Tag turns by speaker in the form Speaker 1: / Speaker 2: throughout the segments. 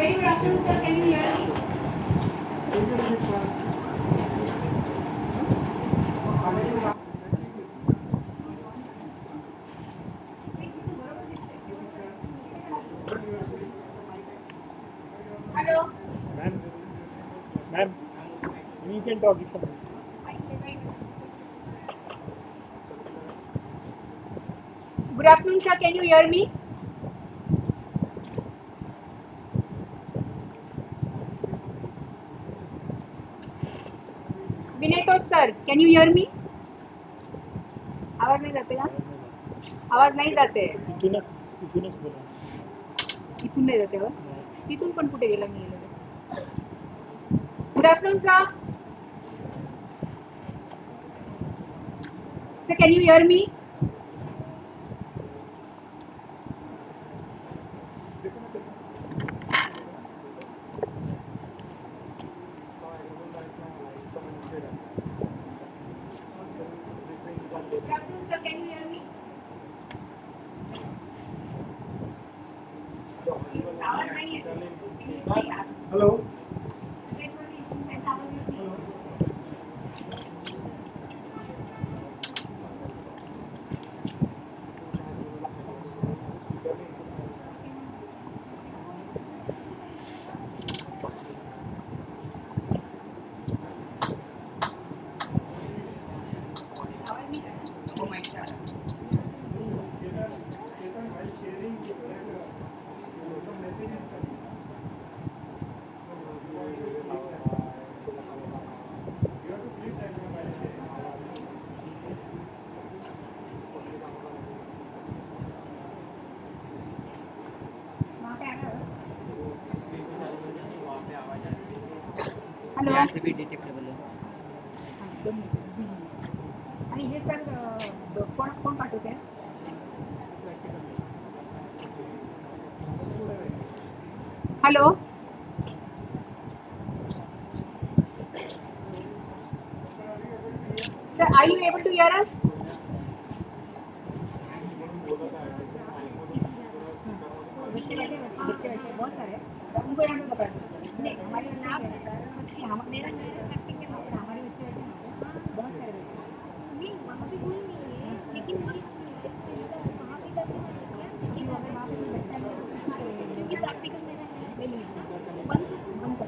Speaker 1: Very good afternoon, sir. Can you hear me? Hello.
Speaker 2: Ma'am, we can talk it from
Speaker 1: Good afternoon, sir. Can you hear me? विनय तो sir, can you hear me? आवाज नाही जाते का? आवाज नाही जाते.
Speaker 2: इथूनच बोला.
Speaker 1: इथून नाही जाते आवाज. तिथून पण कुठे गेला मी गेलो. Good afternoon sir. Sir can you hear me? Good afternoon sir. Can you hear me? आवाज नाही येते.
Speaker 2: हॅलो.
Speaker 1: हॅलो.
Speaker 3: डिटेक्टेबल है.
Speaker 1: आणि हे सर कोण कोण पाठवते? Hello. Sir, are you able to hear us? बच्चे बैठे बहुत सारे उनको यहाँ पे पकड़ नहीं हमारे बच्चे मेरा हमारे बच्चे बैठे बहुत सारे बैठे
Speaker 4: नहीं वहाँ पे कोई नहीं है लेकिन स्टेटस वहाँ पे करके
Speaker 1: किसी को अगर वहाँ पे कोई बच्चा नहीं है
Speaker 4: क्योंकि प्रैक्टिकल मेरा है
Speaker 1: नहीं
Speaker 4: बंद
Speaker 1: कर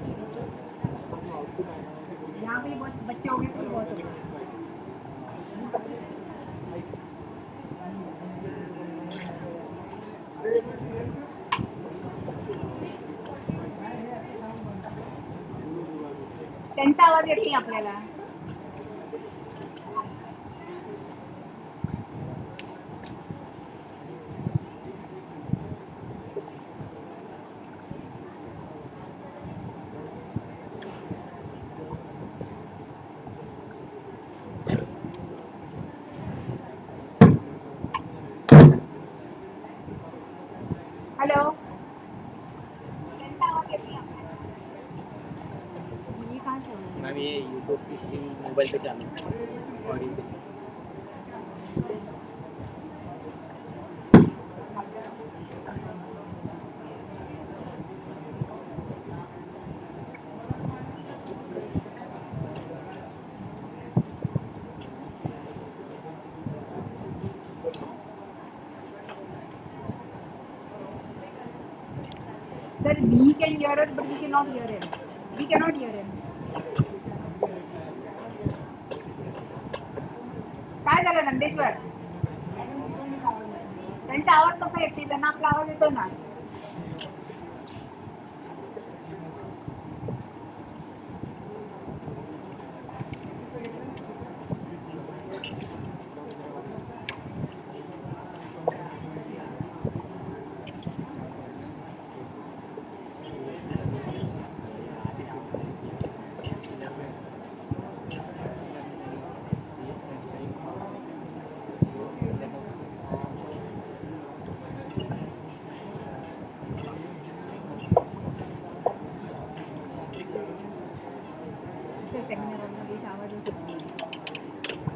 Speaker 1: यहाँ पे बहुत बच्चे हो गए तो बहुत हो गए. त्यांचा आवाज येत नाही आपल्याला. हॅलो. त्यांचा आवाज येत नाही आपल्याला. मी कहाँ से हूँ?
Speaker 3: मैम ये यूट्यूब की स्ट्रीम मोबाइल पे चालू है ऑडियो पे.
Speaker 1: Sir, we can hear us, but we cannot hear him. We cannot hear him. काय झालं नंदेश्वर? त्यांचा आवाज कसा येत नाही? त्यांना आपला आवाज येतो ना. सेमिनार मध्ये आवाज येतो.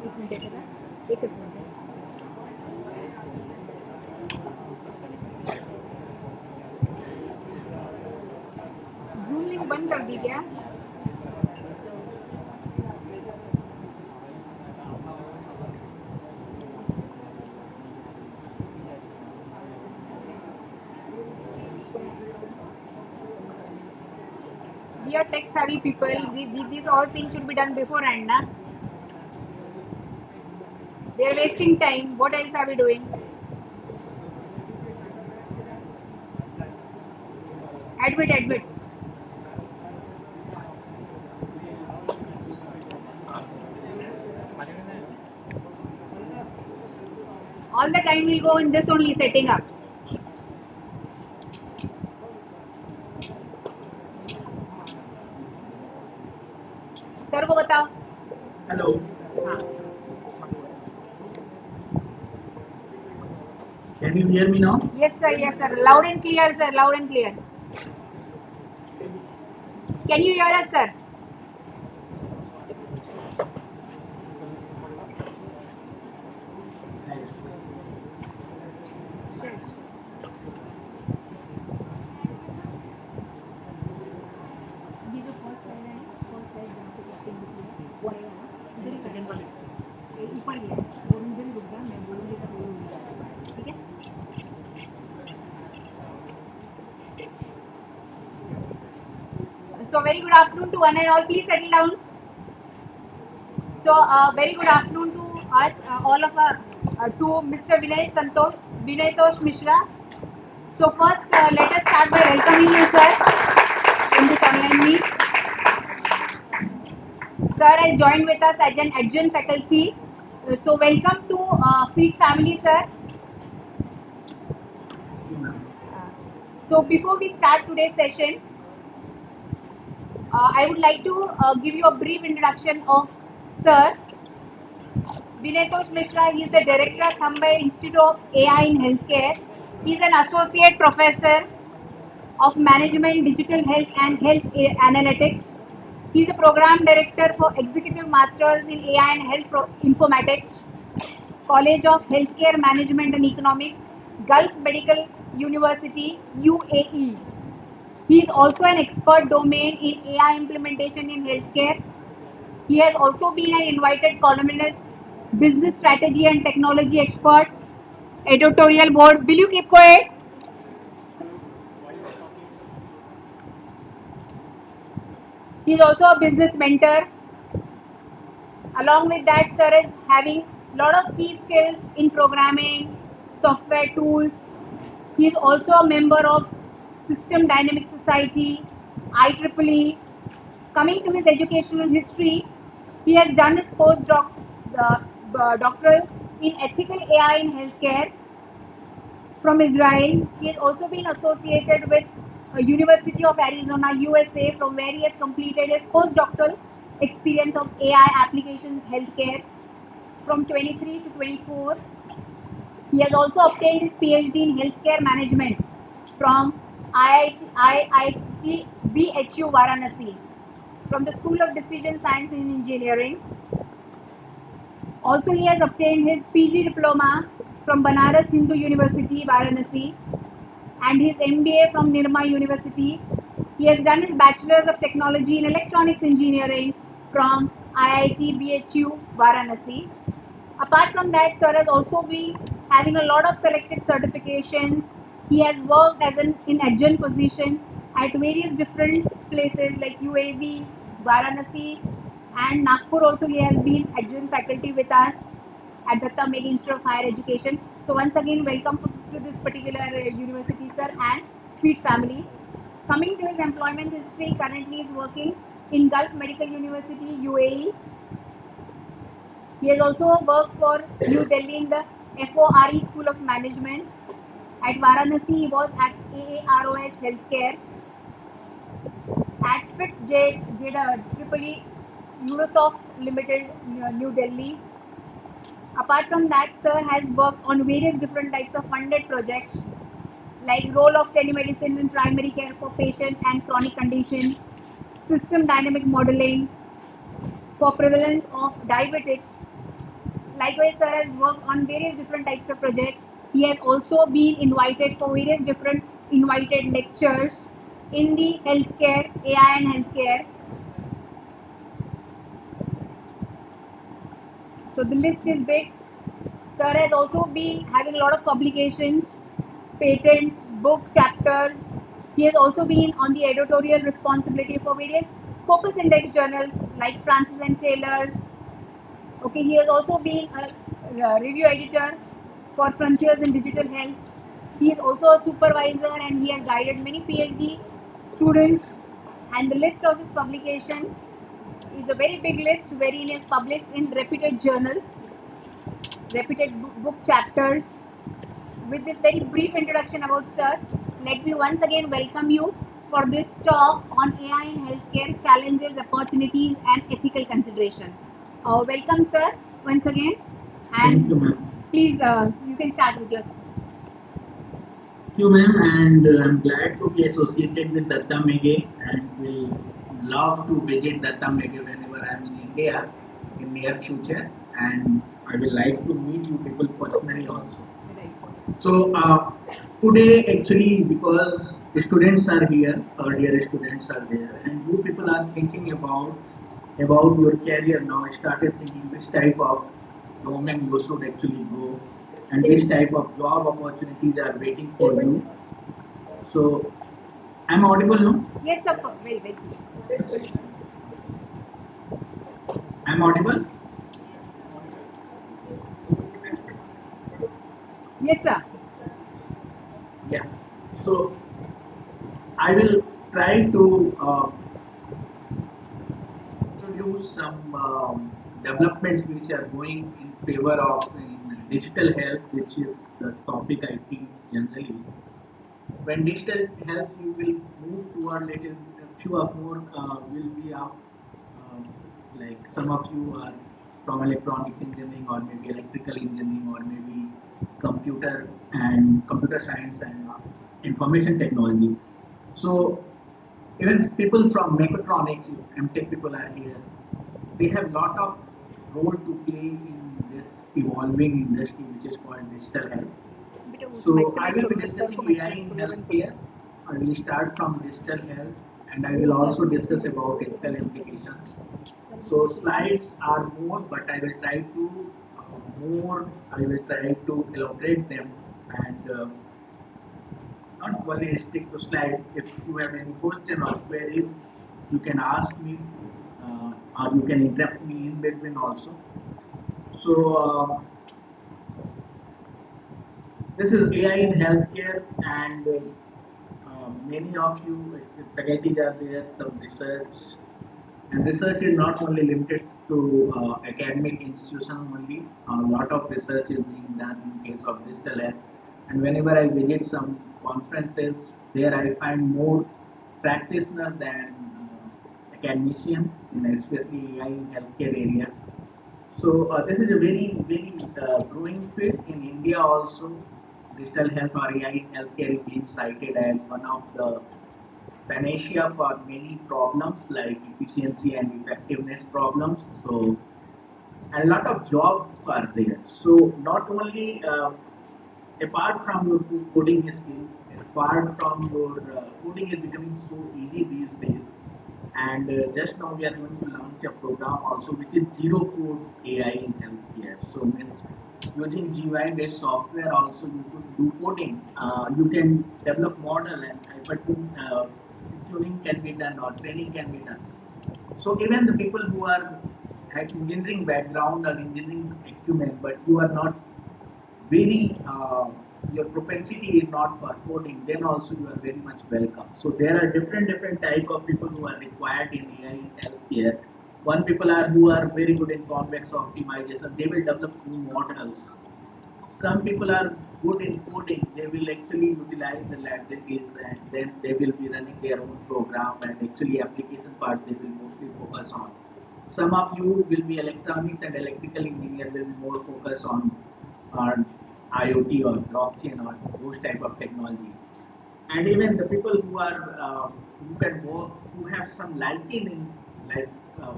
Speaker 1: एक मिनिट जरा. एकच मिनिट. कर दी क्या? We are tech savvy people. These all things should be done beforehand, na? They are wasting time. What else are we doing? Admit. All the time will go in this only setting up. Sir को बताओ.
Speaker 5: Hello.
Speaker 1: हाँ.
Speaker 5: Can you hear me now?
Speaker 1: Yes sir. Loud and clear, sir. Loud and clear. Can you hear us, sir?
Speaker 5: Nice.
Speaker 1: ये जो first side है, first side जहाँ पे captain लिखी है, वो आएगा ना, इधर ही
Speaker 2: सेकंड वाली
Speaker 1: ये ऊपर गया, और मुझे भी रुक जा, मैं बोलूँगी तब वो रुक जाएगा, ठीक है? So very good afternoon to one and all. Please settle down. So very good afternoon to us, all of us, to Mr. Vinay Tosh Mishra. So first, let us start by welcoming you, sir, in this online meet. Sir has joined with us as an adjunct faculty. So welcome to Feed family, sir. So before we start today's session, I would like to give you a brief introduction of Sir Vinay Tosh Mishra. He is the director at Thambay Institute of AI in Healthcare. He is an associate professor of Management, Digital Health and Health Analytics. He is a program director for Executive Masters in AI and Health Informatics, College of Healthcare Management and Economics, Gulf Medical University, UAE. He is also an expert domain in AI implementation in healthcare. He has also been an invited columnist, business strategy and technology expert, editorial board. Will you keep quiet? He is also a business mentor. Along with that, sir is having a lot of key skills in programming, software tools. He is also a member of System Dynamic Society, IEEE. Coming to his educational history, he has done his postdoctoral in ethical AI in healthcare from Israel. He has also been associated with University of Arizona, USA, from where he has completed his postdoctoral experience of AI applications healthcare from 23 to 24. He has also obtained his PhD in healthcare management from IIT BHU Varanasi, from the School of Decision Science and Engineering. Also, he has obtained his PG diploma from Banaras Hindu University, Varanasi, and his MBA from Nirma University. He has done his Bachelor's of Technology in Electronics Engineering from IIT BHU, Varanasi. Apart from that, sir has also been having a lot of selected certifications. He has worked as in adjunct position at various different places like UAV, Varanasi, and Nagpur. Also, he has been adjunct faculty with us at Datta Meghe Institute of Higher Education. So once again, welcome to this particular university, sir, and Feed family. Coming to his employment history, currently he is working in Gulf Medical University, UAE. He has also worked for New Delhi in the FORE School of Management. At Varanasi, he was at AAROH Healthcare. At FIT JEE Eurosoft Limited, New Delhi. Apart from that, sir has worked on various different types of funded projects like role of telemedicine in primary care for patients and chronic conditions, system dynamic modeling for prevalence of diabetics. Likewise, sir has worked on various different types of projects. He has also been invited for various different invited lectures in the healthcare, AI and healthcare. So the list is big. Sir has also been having a lot of publications, patents, book chapters. He has also been on the editorial responsibility for various Scopus Index journals like Francis and Taylor's. Okay, he has also been a review editor for Frontiers in Digital Health. He is also a supervisor and he has guided many PhD students. And the list of his publication is a very big list wherein he is published in reputed journals, reputed book chapters. With this very brief introduction about Sir, let me once again welcome you for this talk on AI in healthcare challenges, opportunities, and ethical consideration. Welcome, Sir, once again.
Speaker 5: Thank you,
Speaker 1: And
Speaker 5: ma'am.
Speaker 1: please, you can start with your.
Speaker 5: Thank you, ma'am, and I'm glad to be associated with Datta Mege, and will love to visit Datta Mege whenever I'm in India in near future, and I will like to meet you people personally also. So today, actually, because the students are here, earlier students are there, and you people are thinking about your career now. Started thinking which type of domain you should actually go, and which type of job opportunities are waiting for you. So, I'm audible now.
Speaker 1: Yes, sir. Very, very.
Speaker 5: I'm audible.
Speaker 1: Yes, sir.
Speaker 5: Yeah. So I will try to introduce some developments which are going in favor of in digital health, which is the topic I teach generally. When digital health, you will move toward little a few of more will be of like some of you are from electronic engineering or maybe electrical engineering or maybe computer science and information technology. So even people from mechatronics, if MTech people are here, they have lot of role to play in this evolving industry which is called digital health. So I will be discussing AI in healthcare. I will start from digital health and I will also discuss about ethical implications. So slides are more, but I will try to elaborate them and not only stick to slides. If you have any question or queries, you can ask me or you can interrupt me in between also. So this is AI in healthcare, and many of you, faculties are there, some research, and research is not only limited to academic institution only. A lot of research is being done in case of digital health, and whenever I visit some conferences, there I find more practitioner than academician, in especially AI in healthcare area. So this is a very growing field in India also. Digital health or AI in healthcare is being cited as one of the panacea for many problems like efficiency and effectiveness problems. So a lot of jobs are there. So not only apart from your coding skill, apart from your coding is becoming so easy these days. And just now we are going to launch a program also which is zero code AI in healthcare. So means using GUI based software also you could do coding. You can develop model and tuning can be done or training can be done. So even the people who are had engineering background or engineering acumen, but you are not very your propensity is not for coding, then also you are very much welcome. So there are different type of people who are required in AI in healthcare. One people are who are very good in convex optimization. They will develop new models. Some people are good in coding. They will actually utilize the languages and then they will be running their own program and actually application part they will mostly focus on. Some of you will be electronics and electrical engineer will be more focused on IoT or blockchain or those type of technology. And even the people who are who can work, who have some liking in like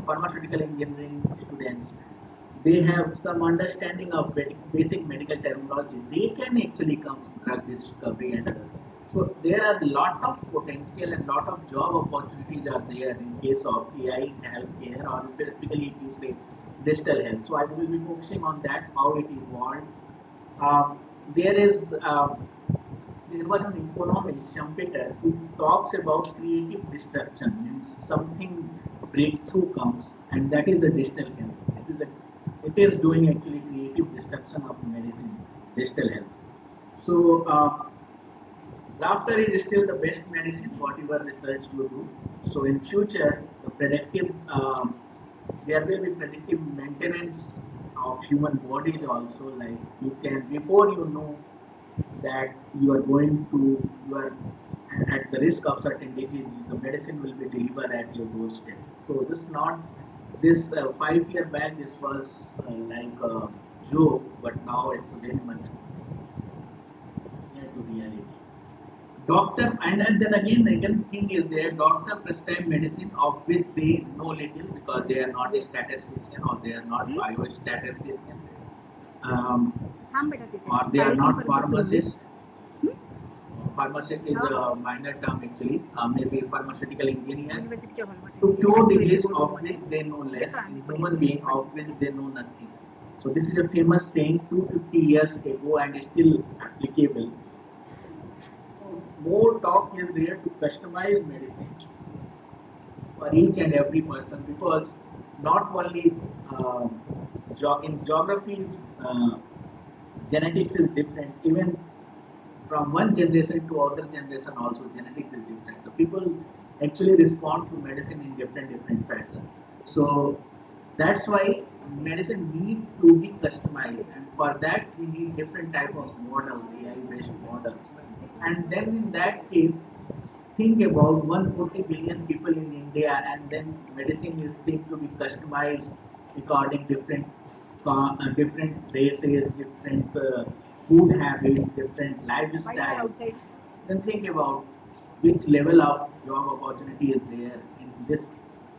Speaker 5: pharmaceutical engineering students, they have some understanding of basic medical terminology. They can actually come in drug discovery and others. So there are a lot of potential and lot of job opportunities are there in case of AI in healthcare or specifically if you say digital health. So I will be focusing on that, how it evolved. Um, there is there was an economist, Schumpeter, who talks about creative destruction, means something breakthrough comes, and that is the digital health. It is doing actually creative destruction of medicine, digital health. So laughter is still the best medicine, whatever research you do. So in future, the predictive, there will be predictive maintenance of human bodies also. Like you can, before you know that you are going to, you are at the risk of certain disease, the medicine will be delivered at your doorstep. So this not this 5 year back, this was like a joke, but now it's very much near to reality. Doctor, and then again thing is there, doctor prescribe medicine of which they know little because they are not a statistician or they are not biostatistician, um,
Speaker 1: थांब बेटा तिथे.
Speaker 5: or they are not
Speaker 1: साडेसहापर्यंत
Speaker 5: pharmacist.
Speaker 1: सुरू.
Speaker 5: Pharmacist is a minor term actually, maybe pharmaceutical engineer.
Speaker 1: युनिव्हर्सिटीच्या हॉलमध्ये.
Speaker 5: To cure disease of which they know less, in human being of which they know nothing. So this is a famous saying 250 years ago and still applicable. More talk is there to customize medicine for each and every person because not only in geography, genetics is different. Even from one generation to other generation also genetics is different. So people actually respond to medicine in different fashion. So that's why medicine need to be customized, and for that we need different type of models, AI based models. And then in that case, think about 140 billion people in India, and then medicine is think to be customized according different races, different food habits, different
Speaker 1: Why you are
Speaker 5: lifestyle.
Speaker 1: outside?
Speaker 5: Then think about which level of job opportunity is there in this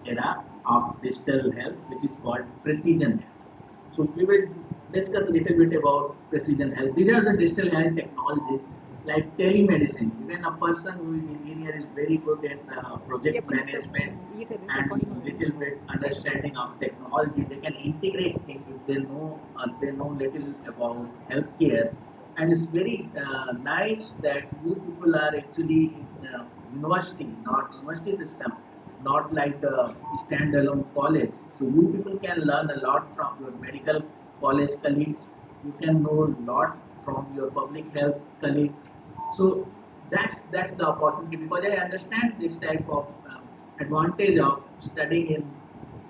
Speaker 5: era of digital health, which is called precision health. So we will discuss a little bit about precision health. These are the digital health technologies like telemedicine. Even a person who is engineer is very good at project management and little bit understanding of technology. They can integrate things if they know little about healthcare. And it's very nice that you people are actually in university, not university system, not like a standalone college. So you people can learn a lot from your medical college colleagues. You can know a lot from your public health colleagues. So that's the opportunity because I understand this type of advantage of studying in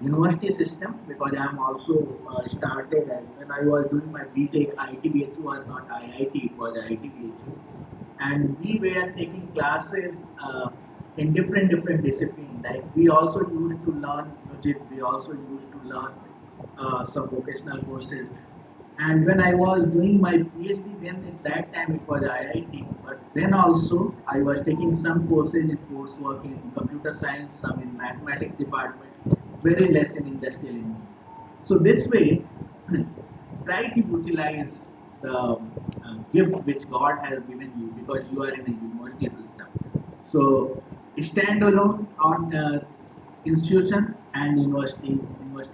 Speaker 5: university system because I am also started as when I was doing my BTech. ITBHU was not IIT, it was ITBHU, and we were taking classes in different disciplines. Like we also used to learn music, we also used to learn some vocational courses. And when I was doing my PhD, then at that time it was IIT, but then also I was taking some courses in coursework in computer science, some in mathematics department, very less in industrial engineering. So this way, try to utilize the gift which God has given you because you are in a university system. So stand alone on institution and university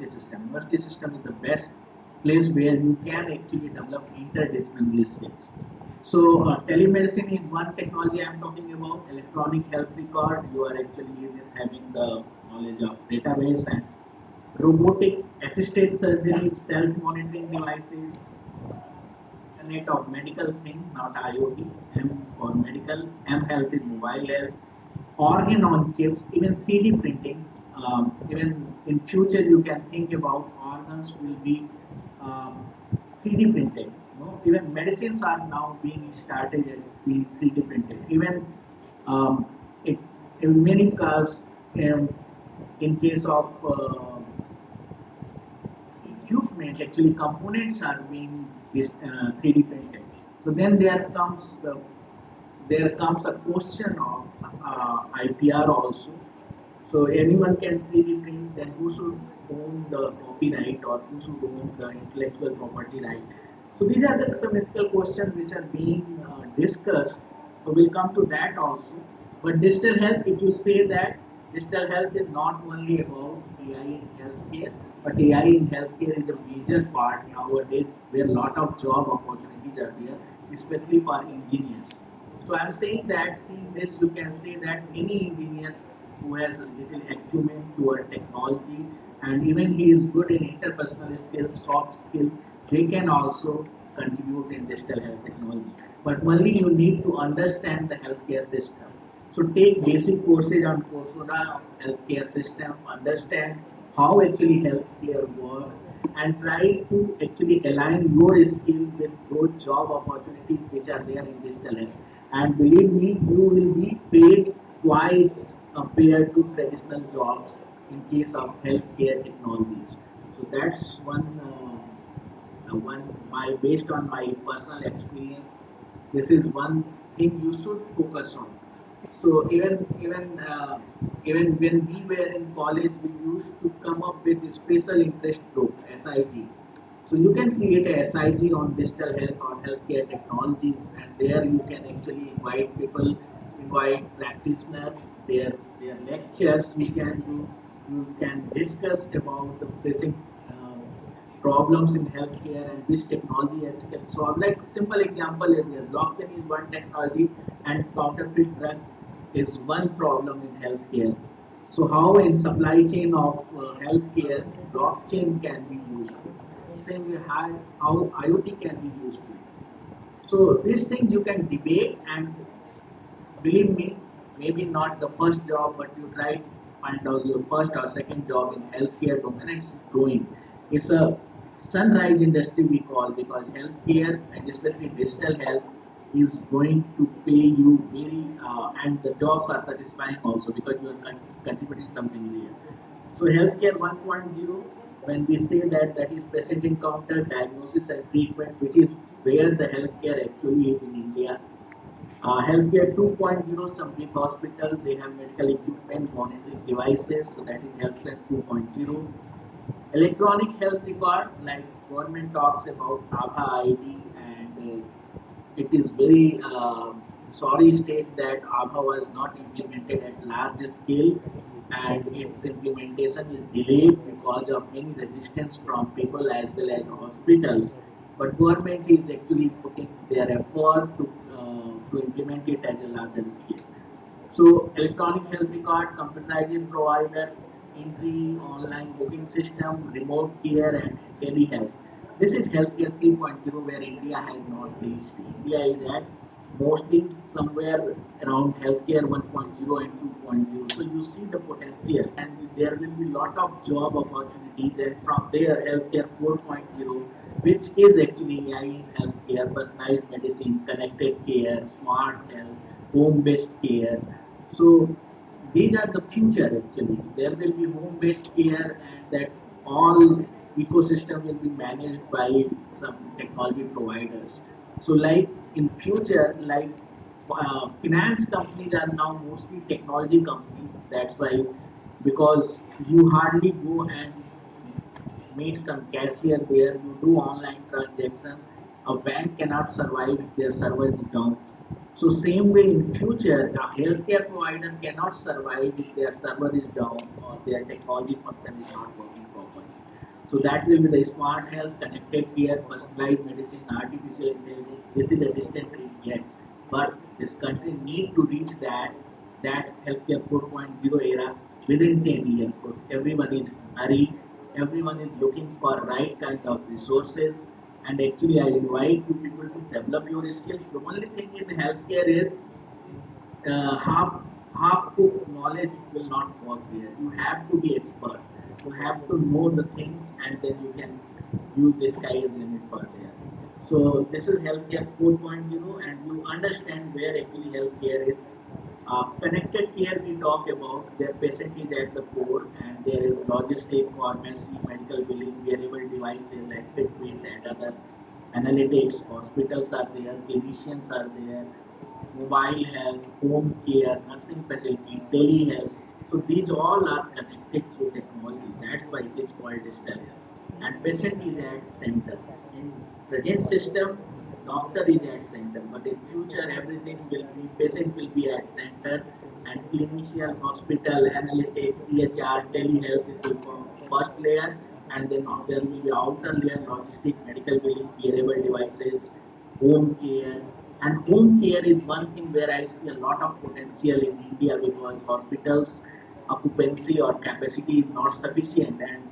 Speaker 5: system. University system is the best place where you can actually develop interdisciplinary skills. So telemedicine is one technology I am talking about. Electronic health record, you are actually having the knowledge of database and robotic assisted surgery, self-monitoring devices, Internet of Medical Thing, not IoT, M for medical, M health is mobile health, organ on chips, even 3D printing. Even in future, you can think about organs will be um, 3D printed. You know, even medicines are now being started at being 3D printed. Even um, it, in many cars, in case of equipment, actually components are being 3D printed. So then there comes a question of IPR also. So anyone can 3D print, then who should own the copyright or who should own the intellectual property right? So these are some ethical questions which are being discussed So we'll come to that also. But digital health, if you say that digital health is not only about AI in healthcare, but AI in healthcare is a major part nowadays where a lot of job opportunities are there, especially for engineers. So I'm saying that seeing this, you can say that any engineer who has a little acumen toward technology and even he is good in interpersonal skills, soft skills, they can also contribute in digital health technology. But only you need to understand the healthcare system. So take basic courses on Coursera of healthcare system, understand how actually healthcare works, and try to actually align your skill with those job opportunities which are there in digital health. And believe me, you will be paid twice compared to traditional jobs in case of healthcare technologies. So that's one my based on my personal experience. This is one thing you should focus on. So even when we were in college, we used to come up with a special interest group (SIG). So you can create a SIG on digital health or healthcare technologies, and there you can actually invite people, invite practitioners, their lectures. You can discuss about the basic uh, problems in healthcare and which technology it can solve. Like simple example is there, blockchain is one technology, and counterfeit drug is one problem in healthcare. So how in supply chain of healthcare, blockchain can be useful. Same way how IoT can be useful. So these things you can debate and believe me, maybe not the first job, but you try to find out your first or second job in healthcare domain. It's growing. It's a sunrise industry we call because healthcare and especially digital health is going to pay you very and the jobs are satisfying also because you are contributing something there. So healthcare 1.0, when we say that that is patient encounter, diagnosis and treatment, which is where the healthcare actually is in India. Healthcare 2.0, some big hospitals, they have medical equipment, monitoring devices, so that is healthcare 2.0. Electronic health record, like government talks about Aadhaar ID, and it is very sorry state that Aadhaar was not implemented at large scale, and its implementation is delayed because of many resistance from people as well as hospitals. But government is actually putting their effort to implement it at a larger scale. So electronic health record, computerized provider, entry, online booking system, remote care and telehealth. This is healthcare 3.0 where India has not reached. India is at mostly somewhere around healthcare 1.0 and 2.0. So you see the potential and there will be lot of job opportunities and from there healthcare 4.0 which is actually AI in healthcare, personalized medicine, connected care, smart health, home-based care. So these are the future actually. There will be home-based care and that all ecosystem will be managed by some technology providers. So like in future, like finance companies are now mostly technology companies. That's why because you hardly go and meet some cashier there, you do online transaction. A bank cannot survive if their server is down. So same way in future, a healthcare provider cannot survive if their server is down or their technology function is not working properly. So that will be the smart health, connected care, personalized medicine, artificial intelligence. This is a distant dream yet, but this country need to reach that healthcare 4.0 era within 10 years. So everyone is hurry, everyone is looking for right kind of resources. And actually, I invite you people to develop your skills. The only thing in healthcare is half cooked knowledge will not work there. You have to be expert. You have to know the things, and then you can use the sky is limit for there. So this is healthcare 4.0, and you understand where actually healthcare is. Connected care we talk about where patient is at the core, and there is logistic, pharmacy, medical billing, wearable devices like Fitbit and other analytics. Hospitals are there, clinicians are there, mobile health, home care, nursing facility, telehealth. So these all are connected through technology. That's why it is called digital health. And patient is at center. In present system, doctor is at center, but in future everything will be, patient will be at center, and clinician, hospital, analytics, EHR, telehealth is the first layer, and then there will be outer layer, logistic, medical billing, wearable devices, home care. And home care is one thing where I see a lot of potential in India because hospitals occupancy or capacity is not sufficient, and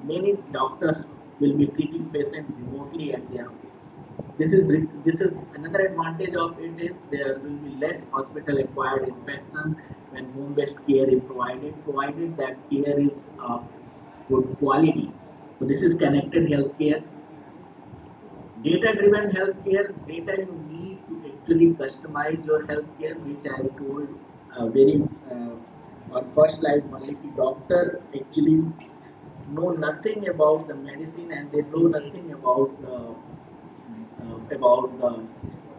Speaker 5: many doctors will be treating patients remotely at their home. This is another advantage of it is there will be less hospital acquired infection when home based care is provided that care is good quality. So this is connected healthcare. Data driven healthcare, data you need to actually customize your healthcare, which I told very on first slide only. The doctor actually know nothing about the medicine and they know nothing about the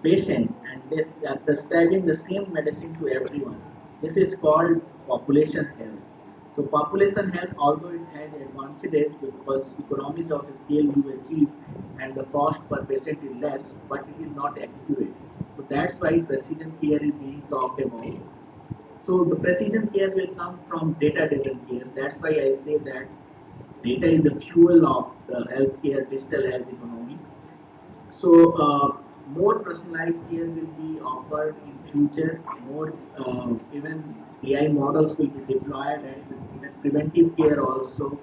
Speaker 5: patient, and they are prescribing the same medicine to everyone. This is called population health. So population health, although it has advantages because economies of scale you achieve and the cost per patient is less, but it is not accurate. So that's why precision care is being talked about. So the precision care will come from data-driven care. That's why I say that data is the fuel of the healthcare, digital health economy. So more personalized care will be offered in future. More even AI models will be deployed, and even preventive care also.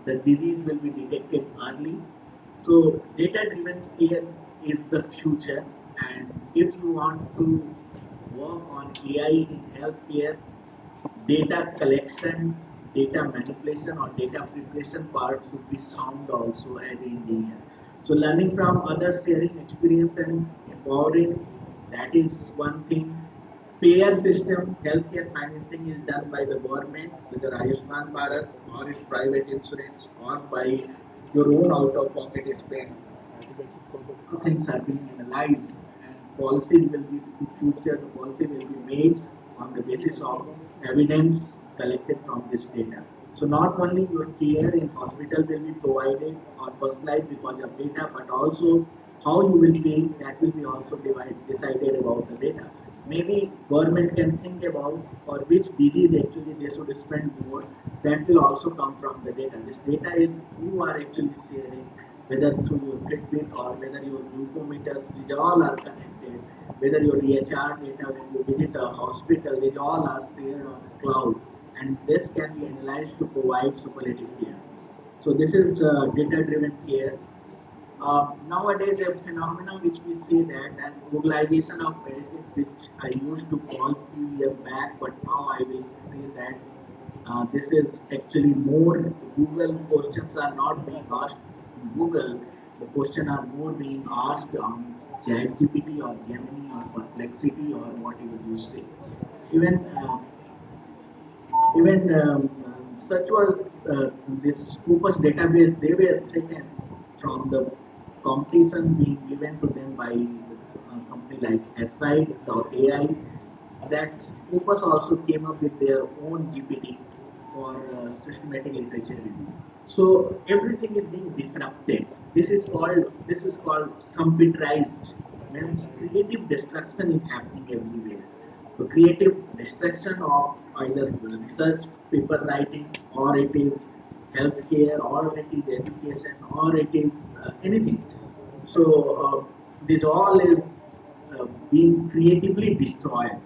Speaker 5: The disease will be detected early. So data-driven care is the future, and if you want to work on AI in healthcare, data collection, data manipulation, or data preparation part should be sound also as an engineer. So learning from others, sharing experience and empowering, that is one thing. Payer system, healthcare financing is done by the government, whether Ayushman Bharat or its private insurance or by your own out-of-pocket expense. Things are being analyzed and policy will be in future, the policy will be made on the basis of evidence collected from this data. So not only your care in hospital will be provided or personalized because of data, but also how you will pay, that will be also decided about the data. Maybe government can think about for which disease actually they should spend more. That will also come from the data. This data is you are actually sharing, whether through your Fitbit or whether your glucometer, these all are connected. Whether your EHR data when you visit a hospital, these all are shared on the cloud, and this can be analyzed to provide superlative care. So this is data-driven care. Nowadays, a phenomenon which we see that and globalization of medicine, which I used to call few years back, but now I will say that this is actually more. Google questions are not being asked in Google. The question are more being asked on ChatGPT or Gemini or Perplexity or whatever you say. Even such was this Scopus database, they were threatened from the competition being given to them by a company like Aside.ai. That Scopus also came up with their own GPT for systematic literature review. So everything is being disrupted. This is called computerized. Means creative destruction is happening everywhere. So creative destruction of either research paper writing, or it is healthcare, or it is education, or it is anything. So this all is being creatively destroyed.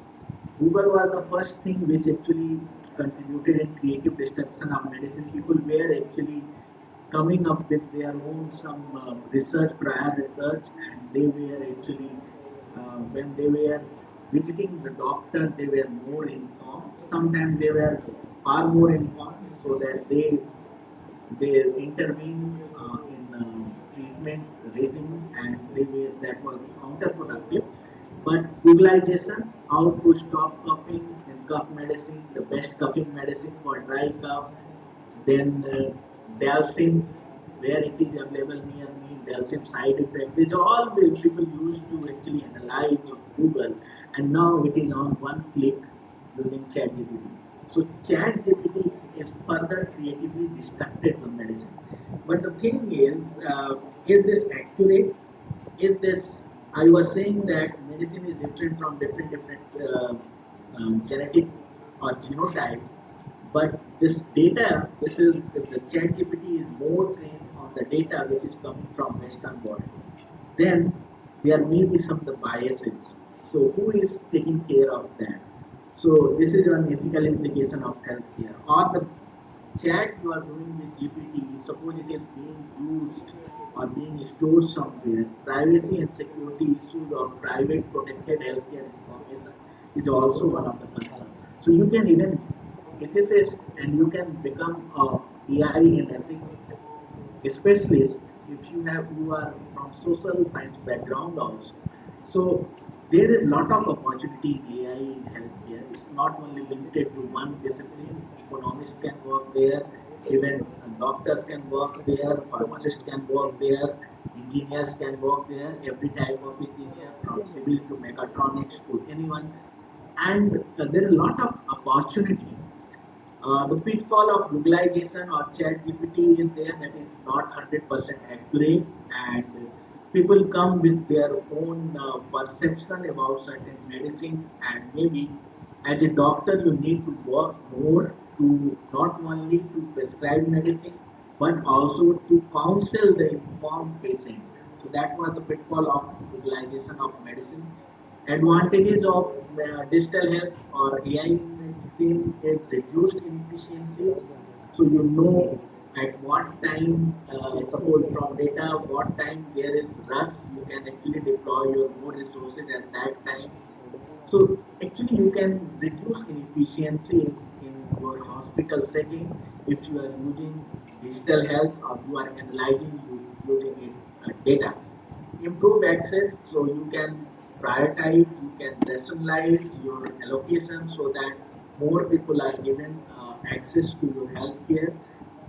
Speaker 5: Google was the first thing which actually contributed in creative destruction of medicine. People were actually coming up with their own some research, prior research, and they were actually when they were visiting the doctor, they were more informed. Sometimes they were far more informed, so that they intervene in treatment regime, and they were that was counterproductive. But Googleization, how to stop coughing and cough medicine, the best coughing medicine for dry cough, then Dalsim, where it is available near me, Dalsim side effect. These are all the people used to actually analyze on Google, and now it is on one click using ChatGPT. So ChatGPT is further creatively destructed the medicine. But the thing is this accurate? is this. I was saying that medicine is different from different genetic or genotype, but this data, this is the ChatGPT is more trained on the data which is coming from Western world. Then there may be some of the biases. So who is taking care of that? So this is an ethical implication of healthcare. Or the chat you are doing with GPT, suppose it is being used or being stored somewhere, privacy and security issues of private protected healthcare information is also one of the concerns. So you can even ethicist and you can become a AI in ethics specialist if you are from social science background also. So there is lot of opportunity in AI in healthcare. It's not only limited to one discipline. Economists can work there, even doctors can work there, pharmacists can work there, engineers can work there, every type of engineer from civil to mechatronics to anyone. And there is a lot of opportunity. The pitfall of Googleization or ChatGPT is there that is not 100% accurate, and people come with their own perception about certain medicine, and maybe as a doctor you need to work more to not only to prescribe medicine but also to counsel the informed patient. So that was the pitfall of Googleization of medicine. Advantages of digital health or AI medicine is reduced inefficiencies. So you know at what time, suppose from data, what time there is rush, you can actually deploy your more resources at that time. So actually you can reduce inefficiency in your hospital setting if you are using digital health or you are analyzing using it, data. Improve access so you can prioritize, you can rationalize your allocation so that more people are given access to your healthcare.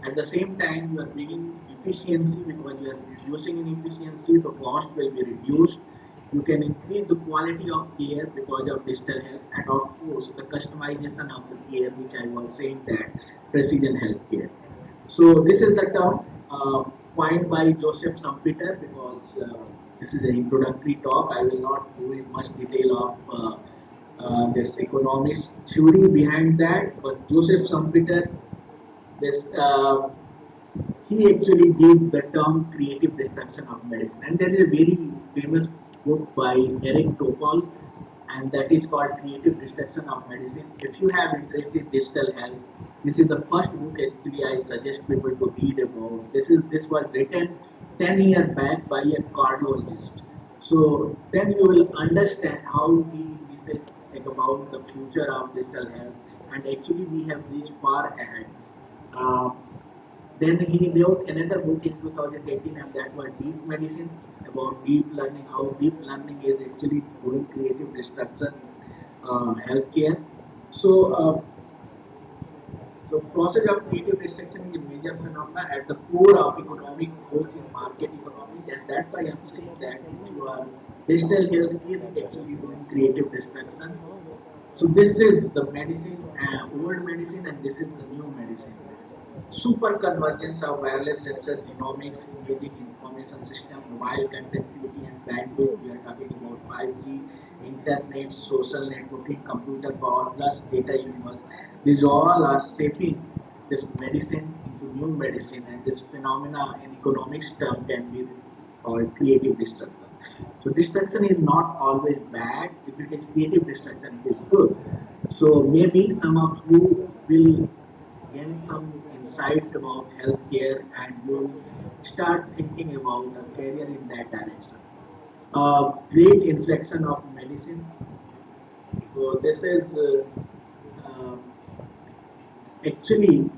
Speaker 5: At the same time, you are bringing efficiency because you are reducing inefficiency, so cost will be reduced. You can increase the quality of care because of digital health, and of course, the customization of the care, which I was saying that precision healthcare. So this is the term coined by Joseph Schumpeter because this is an introductory talk. I will not go in much detail of this economics theory behind that, but Joseph Schumpeter, this he actually gave the term creative destruction of medicine. And there is a very famous book by Eric Topol, and that is called Creative Destruction of Medicine. If you have interest in digital health, this is the first book actually I suggest people to read about. This was written 10 years back by a cardiologist. So then you will understand how he said like, about the future of digital health, and actually we have reached far ahead. Uh, then he wrote another book in 2018, and that was Deep Medicine, about deep learning, how deep learning is actually doing creative destruction healthcare. So, the process of creative destruction is a major phenomenon at the core of economic growth in market economy, and that's why I'm saying that if you are digital health is actually doing creative destruction. So this is the medicine, old medicine, and this is the new medicine. Super convergence of wireless sensor genomics, imaging information system, mobile connectivity and bandwidth. We are talking about 5G, internet, social networking, computer power plus data universe. These all are shaping this medicine into new medicine, and this phenomena in economics term can be called creative destruction. So destruction is not always bad. If it is creative destruction, it is good. So maybe some of you will gain some insight about healthcare and you'll start thinking about a career in that direction. Great inflection of medicine. So this is uh, actually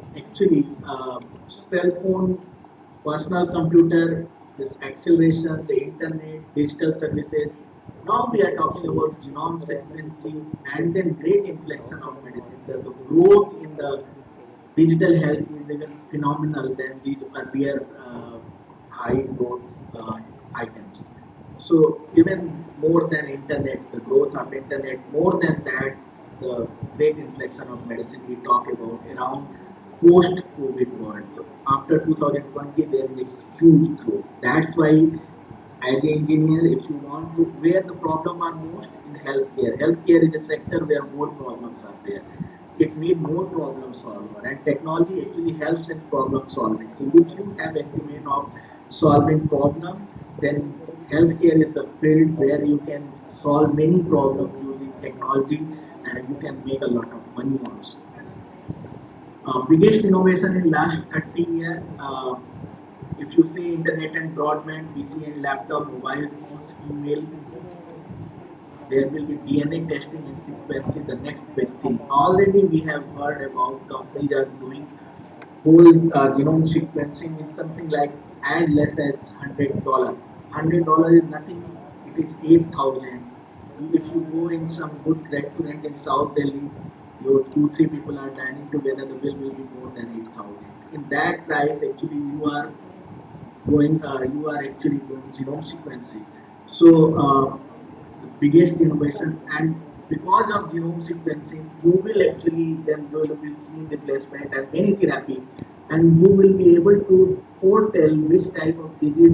Speaker 5: cell phone, personal computer, this acceleration, the internet, digital services. Now we are talking about genome sequencing and then great inflection of medicine. The growth in the digital health is even phenomenal than these earlier high growth items. So even more than internet, the growth of internet, more than that, the great inflection of medicine we talk about around post-COVID world. After 2020, there is a huge growth. That's why As an engineer, if you want to, where the problem are most in healthcare. Healthcare is a sector where more problems are there. It need more problem solver, and technology actually helps in problem solving. So if you have acumen of solving problem, then healthcare is the field where you can solve many problems using technology, and you can make a lot of money also. Biggest innovation in last 30 years. If you see internet and broadband, PC and laptop, mobile phones, email, there will be DNA testing and sequencing, the next big thing. Already we have heard about companies are doing whole genome sequencing in something like as less as $100. $100 is nothing. It is 8,000. If you go in some good restaurant in South Delhi, your two three people are dining together, the bill will be more than 8,000. In that price, actually you are actually doing genome sequencing. So the biggest innovation, and because of genome sequencing, you will actually then do the gene replacement and many therapy, and you will be able to foretell which type of disease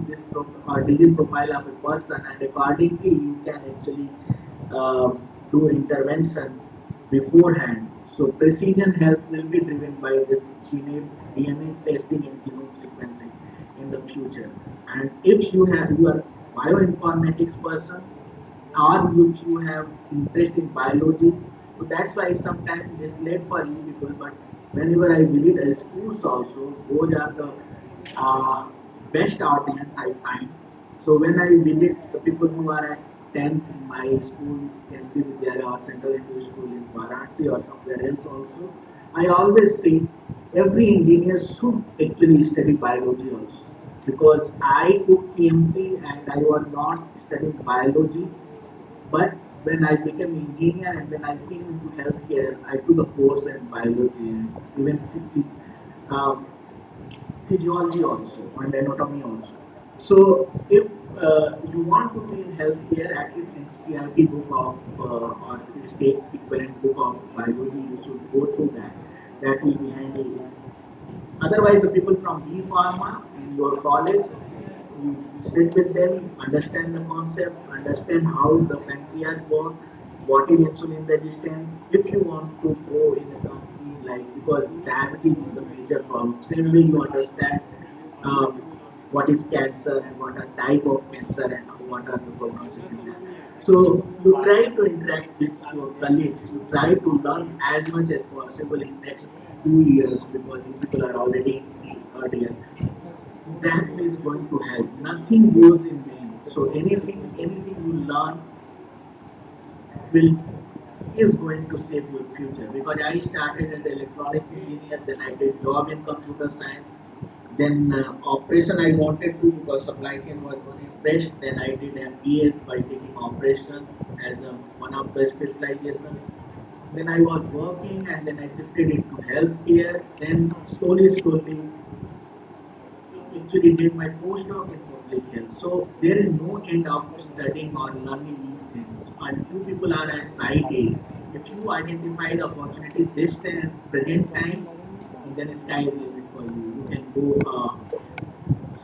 Speaker 5: disease profile of a person, and accordingly you can actually do intervention beforehand. So precision health will be driven by this DNA testing and genome sequencing in the future. And if you are bioinformatics person, or if you have interest in biology, so that's why sometimes it's late for you people. But whenever I visit a schools also, those are the uh, best audience I find. So when I visit the people who are at 10th in my school, Kendriya Vidyalaya or Central English School in Varanasi or somewhere else also, I always say every engineer should actually study biology also, because I took PMC and I was not studying biology, but when I became engineer and when I came into healthcare, I took a course in biology and even um, physiology also and anatomy also. So if you want to be in healthcare, at least NCERT book of or state equivalent book of biology, you should go through that. That will be handy. Otherwise, the people from B Pharma in your college, you sit with them, understand the concept, understand how the pancreas works, what is insulin resistance. If you want to go in a company like, because diabetes is the major problem, same way you understand um, what is cancer and what are type of cancer and what are the prognosis in that. So you try to interact with your colleagues, you try to learn as much as possible in next 2 years, because you people are already in the third year. That is going to help. Nothing goes in vain. So anything you learn will is going to save your future. Because I started as an electronics engineer, then I did job in computer science, then operation I wanted to, because supply chain was one interest. Then I did MBA by taking operation as one of the specialization. Then I was working and then I shifted into healthcare. Then slowly actually did my postdoc in public health. So there is no end of studying or learning new things. And few people are at right age. If you identify the opportunity this time, present time, then sky is the limit for you. You can go.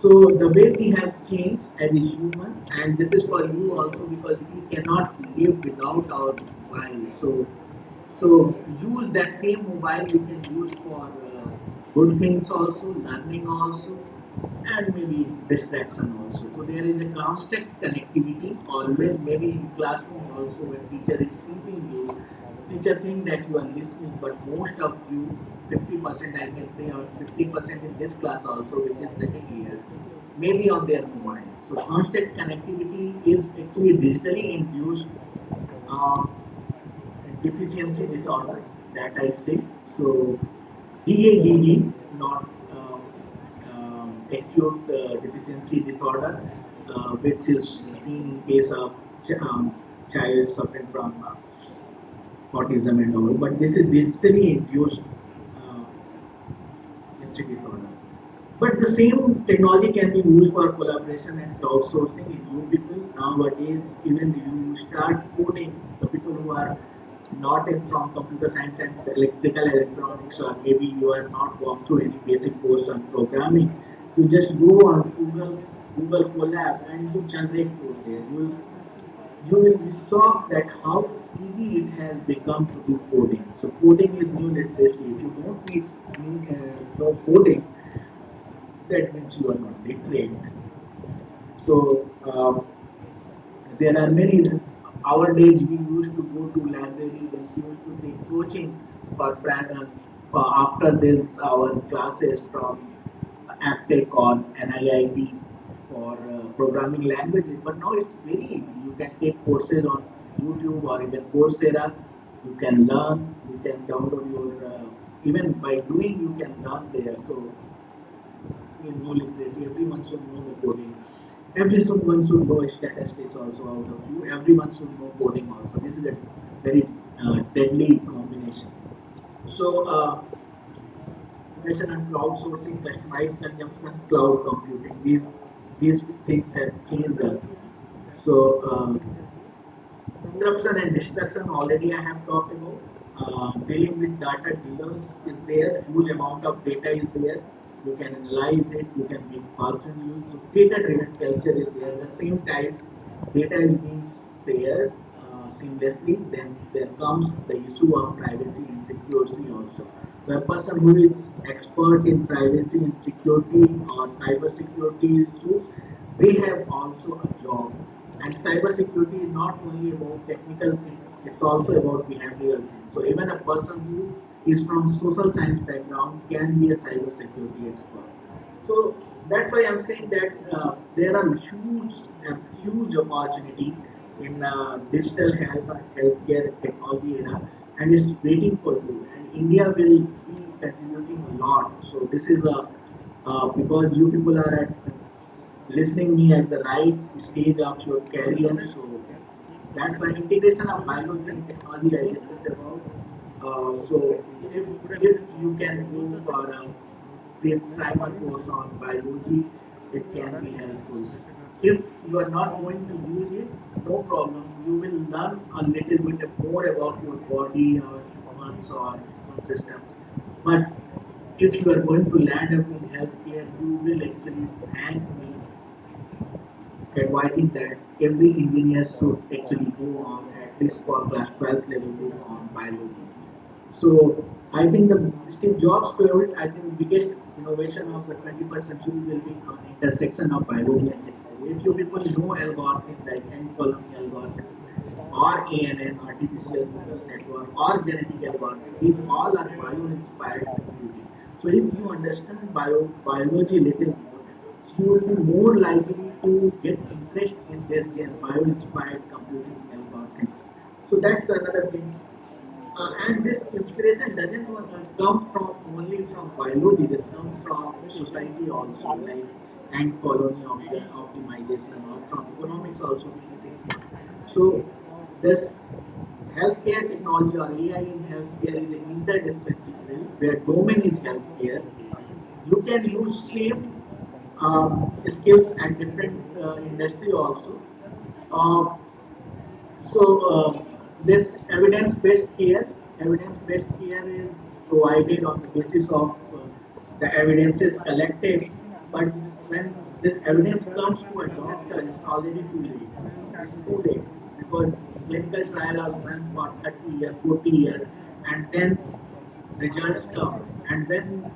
Speaker 5: So the way we have changed as a human, and this is for you also, because we cannot live without our mobile. So use that same mobile you can use for good things also, learning also, and maybe distraction also. So there is a constant connectivity always, maybe in classroom also when teacher is teaching you, teacher think that you are listening, but most of you, 50% I can say, or 50% in this class also, which is sitting here, maybe on their mobile. So constant connectivity is actually digitally induced uh, deficiency disorder that I say. So DADD, not acute deficiency disorder, which is seen in case of child suffering from autism and all. But this is digitally induced uh, deficiency disorder. But the same technology can be used for collaboration and crowdsourcing in you people. Nowadays, even you start coding, the people who are not in from computer science and electrical electronics, or maybe you are not gone through any basic course on programming, you just go on Google, Google Colab, and you generate code there. You will be shocked that how easy it has become to do coding. So coding is new literacy. If you don't know coding, that means you are not literate. So there are many. Our days we used to go to library and we used to take coaching for, for after this our classes from Aptech or NIIT for programming languages. But now it's very easy. You can take courses on YouTube or even Coursera. You can learn. You can download your even by doing you can learn there. So in no literacy, everyone should know the coding. Everyone should know statistics also out of you. Everyone should know coding also. This is a very deadly combination. So, innovation and cloud sourcing, customized consumption, cloud computing. These things have changed us. So, disruption and destruction already I have talked about. Dealing with data dealers is there. Huge amount of data is there. You can analyze it. You can make fortune use. So data-driven culture is there. At the same time, data is being shared seamlessly. Then there comes the issue of privacy and security also. The person who is expert in privacy and security or cyber security issues, they have also a job. And cybersecurity is not only about technical things, it's also about behavioral things. So even a person who is from social science background can be a cybersecurity expert. So that's why I'm saying that there are huge opportunity in digital healthcare technology era, and it's waiting for you. And India will be contributing a lot. So this is a because you people are at listening me at the right stage of your career. So that's why integration of biology and technology I discussed about. So if you can go for a primer course on biology, it can be helpful. If you are not going to use it, no problem. You will learn a little bit more about your body or humans or human systems. But if you are going to land up in healthcare, you will actually thank me advising that every engineer should actually go on at least for class 12th level go on biology. So I think the Steve Jobs quote, I think biggest innovation of the 21st century will be on intersection of biology and technology. If you people know algorithms like N-column algorithm or ANN, artificial neural network, or genetic algorithm, these all are bio-inspired computing. So if you understand biology a little more, you will be more likely to get interest in this bio-inspired computing algorithms. So that's another thing. And this inspiration doesn't come from only from biology, this comes from society also, like and colony optimization, or from economics also many things. So this healthcare technology or AI in healthcare is an interdisciplinary where domain is healthcare. You can use same skills at different industry also. Uh, so this evidence-based care is provided on the basis of the evidences collected. But when this evidence comes to a doctor, it's already too late. It's too late because clinical trial are run for 30 years, 40 years, and then results comes, and then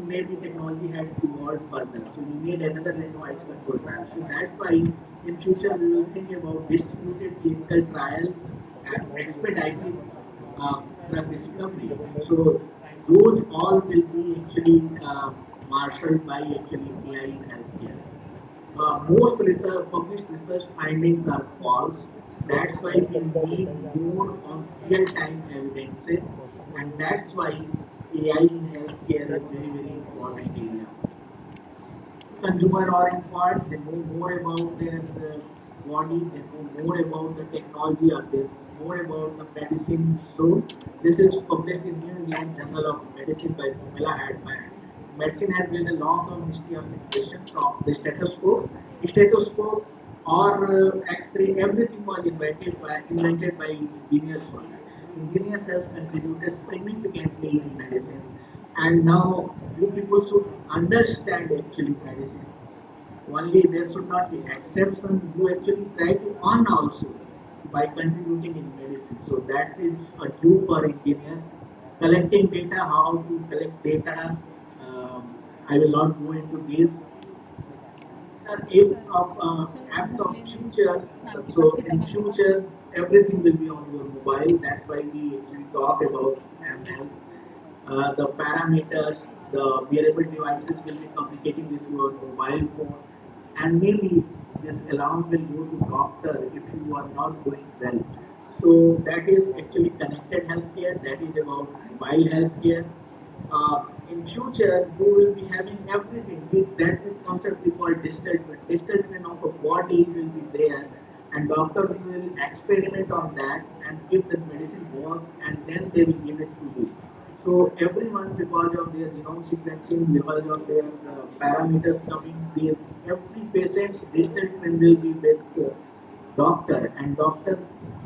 Speaker 5: maybe technology had evolved further. So we need another randomized control trial. So that's why in future we will think about distributed clinical trial and expedited drug discovery. So those all will be actually marshaled by actually AI in healthcare. Most research, published research findings are false. That's why we need more on real-time evidences, and that's why AI in healthcare is very important area. Consumer oriented, they know more about their body, they know more about the technology, or they know more about the medicine. So this is published in New England Journal of Medicine by Pamela Hadman. Medicine has been a long-term history of innovation from the stethoscope or X-ray. Everything was invented by engineers only. Engineers has contributed significantly in medicine, and now you people should understand actually medicine. Only there should not be exception. You actually try to earn also by contributing in medicine. So that is a due for engineers. Collecting data, how to collect data. I will not go into this apps of futures. So in future, everything will be on your mobile. That's why we actually talk about ML. The parameters, the wearable devices will be communicating with your mobile phone, and maybe this alarm will go to doctor if you are not doing well. So that is actually connected healthcare. That is about mobile healthcare. In future, you will be having everything with that concept we call digital twin. Digital twin of a body will be there, and doctors will experiment on that and if the medicine works, and then they will give it to you. So everyone, because of their genome sequencing, because of their parameters coming, every patient's digital twin will be with doctor, and doctor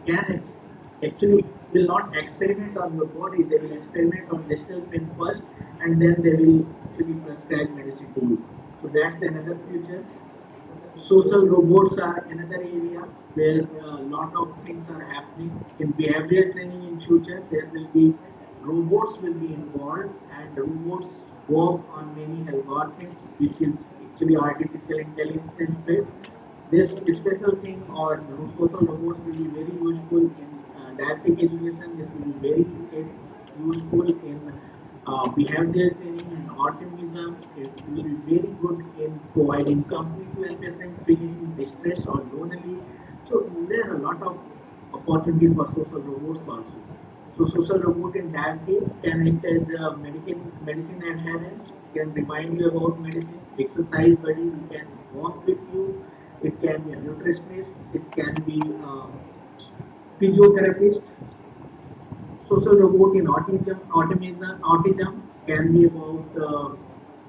Speaker 5: can actually will not experiment on your body. They will experiment on digital twin first, and then they will actually prescribe medicine to you. So that's another future. Social robots are another area where a lot of things are happening. In behavioral training in future, there will be robots will be involved, and robots work on many algorithms, which is actually artificial intelligence based. This special thing or social robots will be very useful in didactic education. This will be very useful in behavioral training and autism. It will be very good in providing company to a patient feeling distress or lonely. So there are a lot of opportunity for social robots also. So social robot in that case can act as a medicine adherence, can remind you about medicine, exercise buddy, it can walk with you, it can be a nutritionist, it can be physiotherapist. Social robot in autism can be about,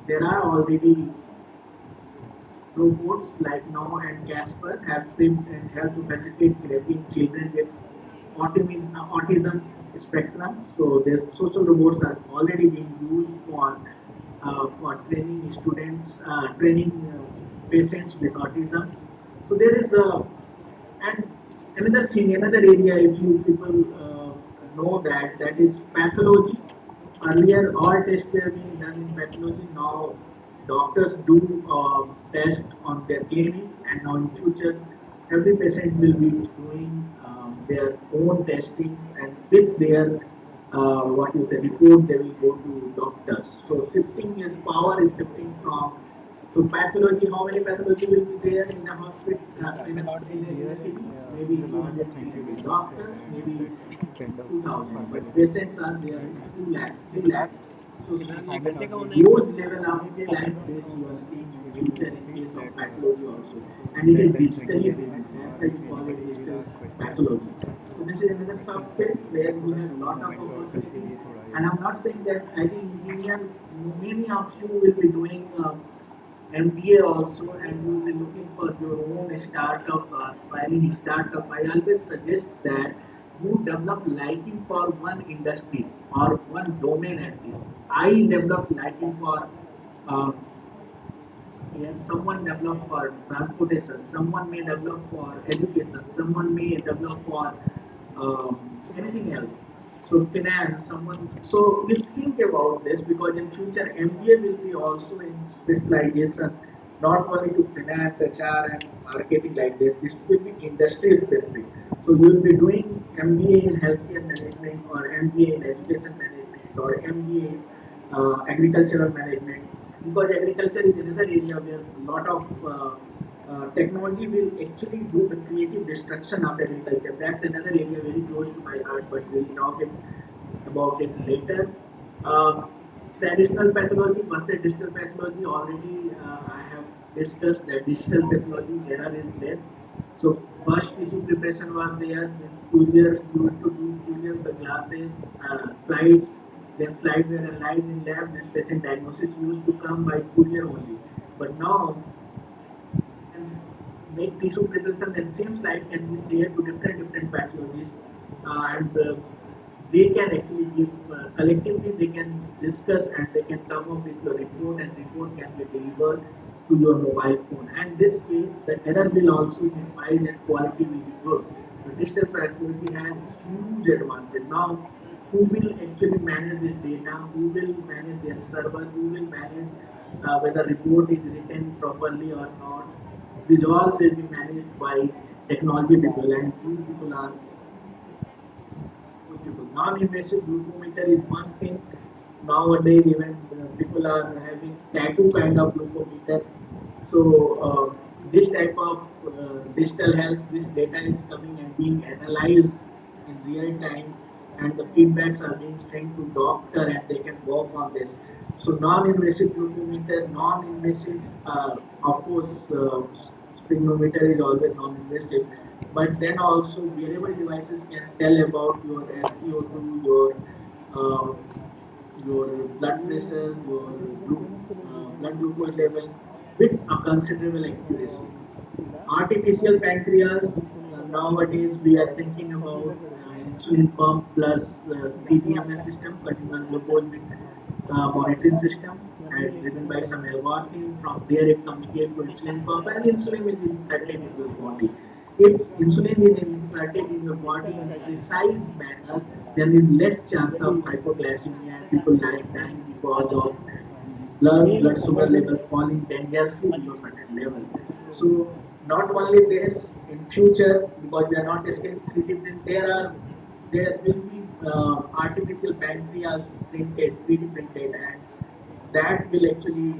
Speaker 5: there are already robots like Noah and Casper have seemed and help to facilitate therapy in children with autism spectrum. So their social robots are already being used for training students, training patients with autism. So there is a and another thing, another area, if you people know that, that is pathology. Earlier, all tests were being done in pathology. Now, doctors do test on their clinic, and now in future, every patient will be doing their own testing, and with their what you say report, they will go to doctors. So shifting is power is shifting from so pathology, how many pathology will be there in a hospital, in a city? Maybe 200 doctors, maybe 2000, but patients are there 2 lakhs, 3 lakhs. So huge level of the life base you are seeing in future in case of pathology also. And it is digitally driven. That's why we call it digital pathology. So this is another subfield where we have a lot of opportunity. And I'm not saying that IT engineer, many of you will be doing MBA also, and you will be looking for your own startups or filing startups. I always suggest that you develop liking for one industry or one domain at least. I develop liking for uh, yeah, someone develop for transportation, someone may develop for education, someone may develop for anything else. So finance, someone. So we'll think about this because in future MBA will be also in specialization, not only to finance, HR, and marketing like this. This will be industry specific. So you will be doing MBA in healthcare management or MBA in education management or MBA in agricultural management because agriculture is another area where a lot of technology will actually do the creative destruction of agriculture. That's another area very close to my heart, but we'll talk about it later. Uh, Traditional pathology versus digital pathology, already I have discussed that digital pathology error is less. So first tissue preparation was there, then courier, you want to do courier the glasses, slides, then slides were analyzed in lab, then patient diagnosis used to come by courier only. But now can make tissue preparation and same slide can be shared to different pathologies and they can actually give collectively they can discuss and they can come up with a report and report can be delivered to your mobile phone, and this way the error will also minimize and quality will be good. So digital productivity has huge advantage. Now, who will actually manage this data? Who will manage their server? Who will manage whether report is written properly or not? These all will be managed by technology people, and these people are beautiful. Non-invasive glucometer is one thing. Nowadays, even people are having tattoo kind of glucometer. So this type of digital health, this data is coming and being analyzed in real time, and the feedbacks are being sent to doctor, and they can work on this. So non-invasive glucometer, non-invasive, of course, sphygmometer is always non-invasive, but then also wearable devices can tell about your SpO2, uh, your blood pressure, your blood glucose level with a considerable accuracy. Artificial pancreas, nowadays we are thinking about insulin pump plus CGMS system, continuous glucose monitoring system, and driven by some algorithm. From there, it communicates to insulin pump, and insulin is inserted in your body. If insulin is inserted in your body in a precise manner, there is less chance of hypoglycemia and people dying because of blood sugar level falling dangerously below certain level. So not only this, in future, because we are not discussing 3D print, there will be artificial pancreas printed, 3D printed, and that will actually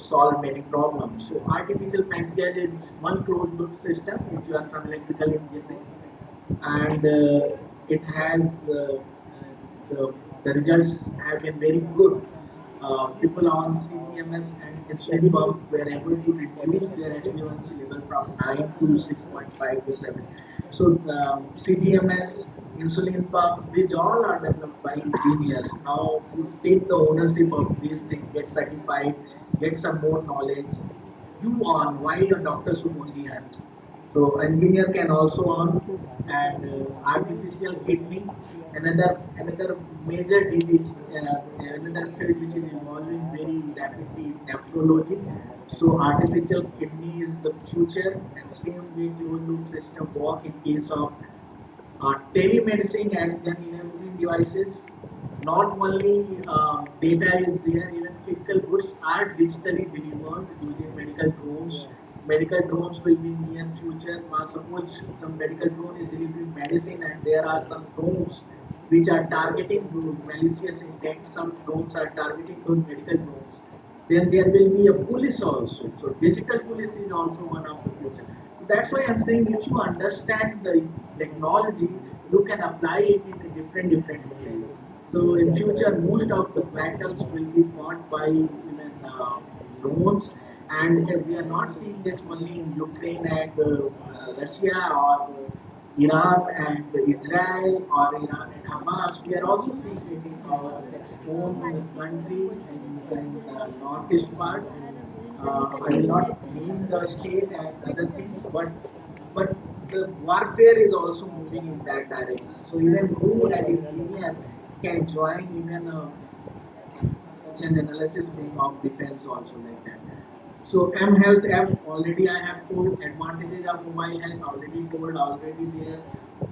Speaker 5: solve many problems. So artificial pancreas is one closed loop system if you are from electrical engineering, and it has the results have been very good. People on CGMS and insulin pump were able to reduce their HbA1c level from 9 to 6.5 to 7. So CGMS, insulin pump, these all are developed by engineers. Now you take the ownership of these things, get certified, get some more knowledge. You on why your doctor should only have. So engineer can also on, and artificial kidney, another major disease, another field which is evolving very rapidly, nephrology. So artificial kidney is the future, and same way closed loop system work in case of telemedicine and then enabling devices. Not only data is there, even physical goods are digitally delivered using medical drones. Medical drones will be near future. Suppose some medical drone is delivering medicine, and there are some drones which are targeting those malicious intent. Some drones are targeting those medical drones. Then there will be a police also. So digital police is also one of the future. That's why I'm saying if you understand the technology, you can apply it in a different field. So in future, most of the battles will be fought by even drones, and we are not seeing this only in Ukraine and Russia or Iran and Israel or Iran and Hamas. We are also seeing it in our own country in the northeast part. I will not name the state and other things, but the warfare is also moving in that direction. So even who as engineer can join even a such an analysis wing of defense also like that. So M Health app already I have told, advantages of mobile health already told, already there.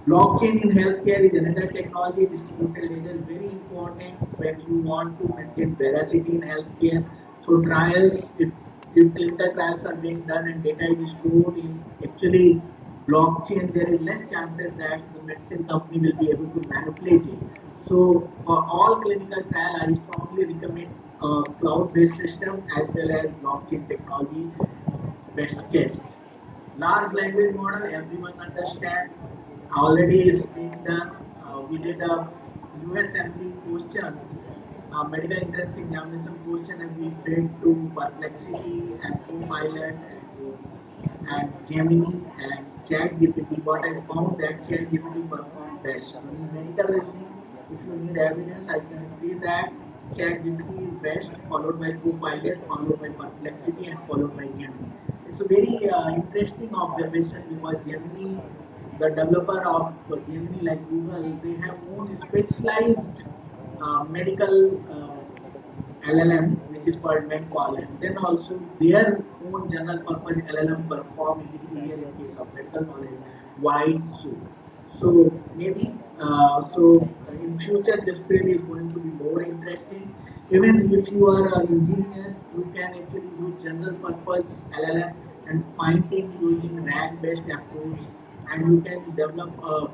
Speaker 5: Blockchain in healthcare is another technology. Distributed ledger is very important when you want to maintain veracity in healthcare. So trials, if clinical trials are being done and data is stored in actually blockchain, there is less chances that the medicine company will be able to manipulate it. So for all clinical trial, I strongly recommend a cloud-based system as well as blockchain technology best test. Large language model, everyone understand. Already is being done. We did a USMLE questions, medical entrance examination question, and we fed to Perplexity and Copilot and Gemini and ChatGPT. What I found that ChatGPT performed best. So in medical writing, if you need evidence, I can say that ChatGPT is best, followed by Copilot, followed by Perplexity, and followed by Gemini. It's a very interesting observation because Gemini, the developer of Gemini like Google, they have own specialized medical LLM, which which is called Medcall, and then also their own general purpose LLM perform in case of medical knowledge, wide so. So maybe in future this field is going to be more interesting. Even if you are an engineer, you can actually use general purpose LLM and fine tune using RAG based approach, and you can develop a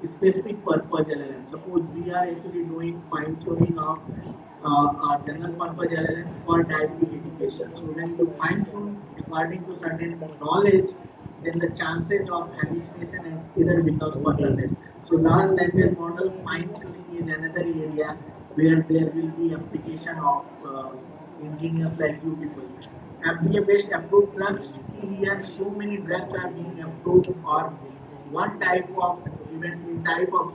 Speaker 5: specific purpose LLM. Suppose we are actually doing fine tuning of general purpose LLM for diabetes education. So when you fine tune according to certain knowledge, then the chances of hallucination and error becomes further less. So large language model fine tuning is another area where there will be application of engineers like you people. FDA based approved drugs, see here so many drugs are being approved for one type of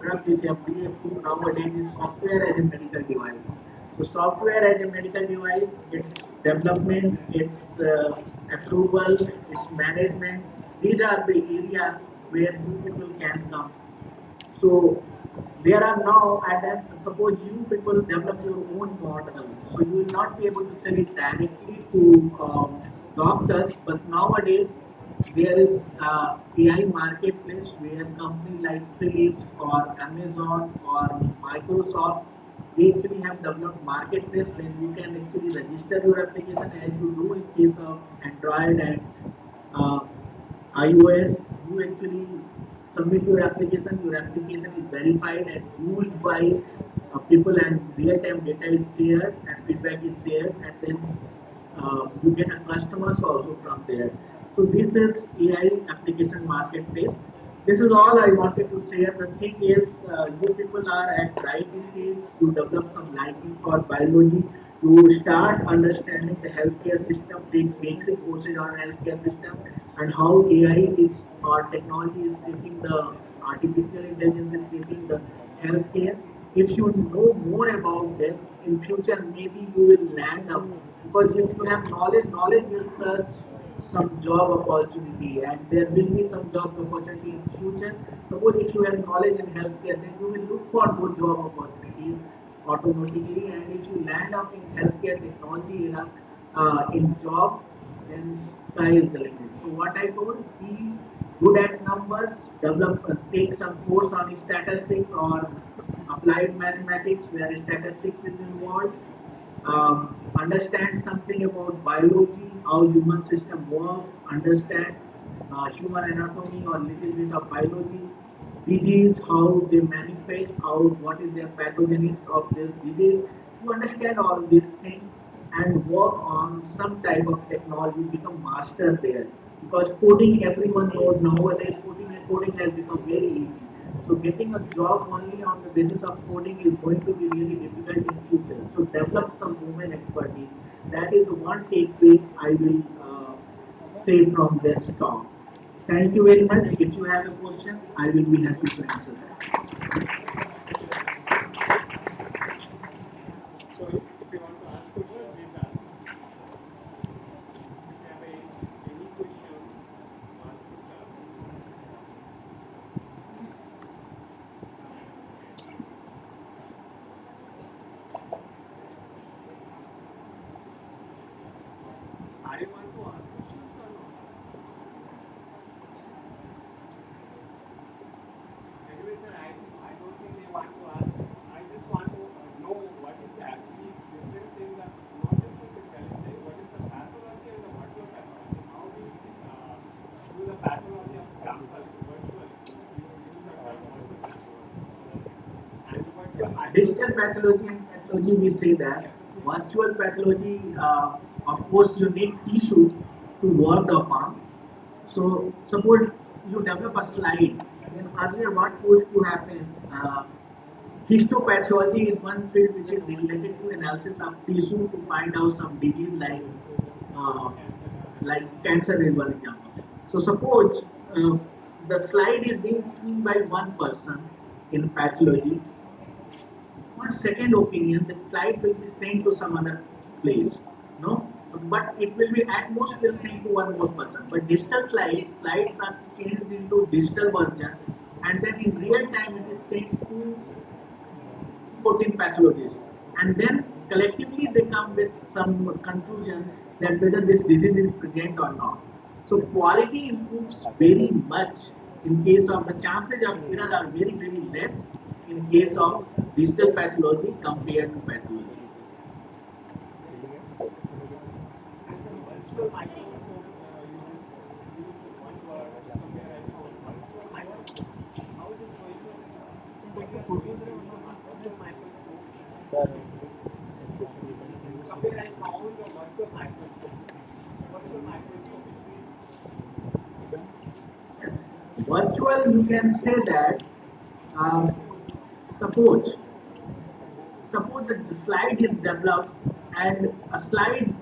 Speaker 5: drug which FDA approved nowadays is software as a medical device. So software as a medical device, its development, its approval, its management, these are the areas where you people can come. So there are now, and then suppose you people develop your own model, so you will not be able to sell it directly to doctors, but nowadays there is AI marketplace where companies like Philips or Amazon or Microsoft, they actually have developed marketplace when you can actually register your application as you do in case of Android and uh, iOS. You actually submit your application is verified and used by people, and real-time data is shared and feedback is shared, and then you get a customers also from there. So this is AI application marketplace. This is all I wanted to share. The thing is, you people are at right stage to develop some liking for biology, to start understanding the healthcare system, take basic courses on healthcare system, and how AI is or technology is shaping the artificial intelligence is shaping the healthcare. If you know more about this in future, maybe you will land up, because if you have knowledge, knowledge will search some job opportunity, and there will be some job opportunity in future. Suppose if you have knowledge in healthcare, then you will look for more job opportunities automatically, and if you land up in healthcare technology era in job, then sky is the limit. So what I told, be good at numbers, develop, take some course on statistics or applied mathematics where statistics is involved. Understand something about biology, how human system works, understand human anatomy or little bit of biology, disease, how they manifest, how what is their pathogenesis of this disease. You understand all these things and work on some type of technology, become master there. Because coding, everyone knows nowadays, coding has become very easy. So getting a job only on the basis of coding is going to be really difficult in future. So develop some domain expertise. That is one takeaway I will say from this talk. Thank you very much. If you have a question, I will be happy to answer that.
Speaker 2: So if you want to ask question, please ask. If you have any question, ask to sir. Are you want to ask questions or not? Anyway, sir, I don't really want to ask. I just want to know what is the actually difference in the, not difference in, shall I say, what is the pathology and the virtual pathology? How we do the pathology of the sample virtually? You use the term virtual pathology. And virtual
Speaker 5: Digital pathology and pathology, we say that. Virtual pathology, of course, you need tissue to work upon. So suppose you develop a slide. Then earlier, what used to happen? Histopathology is one field which is related to analysis of tissue to find out some disease uh, like cancer is one example. So suppose the slide is being seen by one person in pathology. On second opinion, the slide will be sent to some other place. No, but it will be at most will sent to one more person. But digital slides are changed into digital version, and then in real time it is sent to 14 pathologists, and then collectively they come with some conclusion that whether this disease is present or not. So quality improves very much in case of the chances of error are very very less in case of digital pathology compared to pathology.
Speaker 2: And some virtual microscope use one word somewhere I found virtual microscope. How it is going to what you are going to use a virtual microscope? Somewhere I found a virtual microscope. Virtual microscope.
Speaker 5: Yes, virtual you can say that um, suppose suppose that the slide is developed and a slide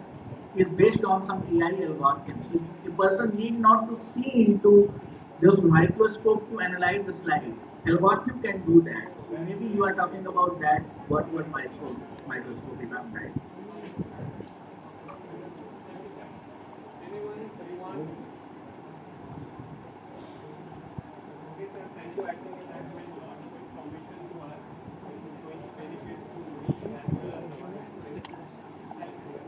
Speaker 5: is based on some AI algorithm. So a person need not to see into those microscope to analyze the slide. Algorithm can do that. So maybe you are talking about that virtual microscope if I'm right.
Speaker 2: Anyone you want? Okay, sir. Thank you. I think that will a lot of information to us. It is going to benefit to me as well as our students. Thank you, sir.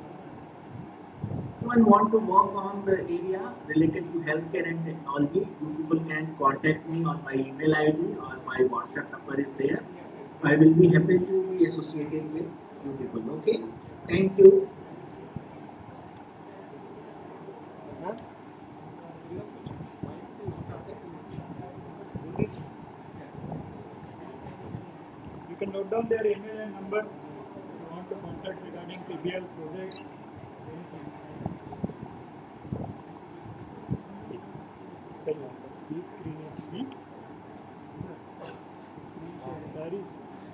Speaker 5: Anyone want to work on the area related to healthcare and technology, you people can contact me on my email ID or my WhatsApp number is there. I will be happy to be associated with you people. Okay. Thank you.
Speaker 6: You can note down their email and number if you want to contact regarding PBL projects, anything. Please screen it. Saris.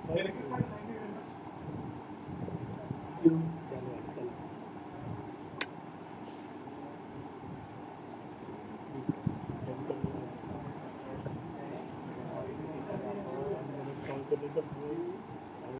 Speaker 5: Thank you.
Speaker 6: Call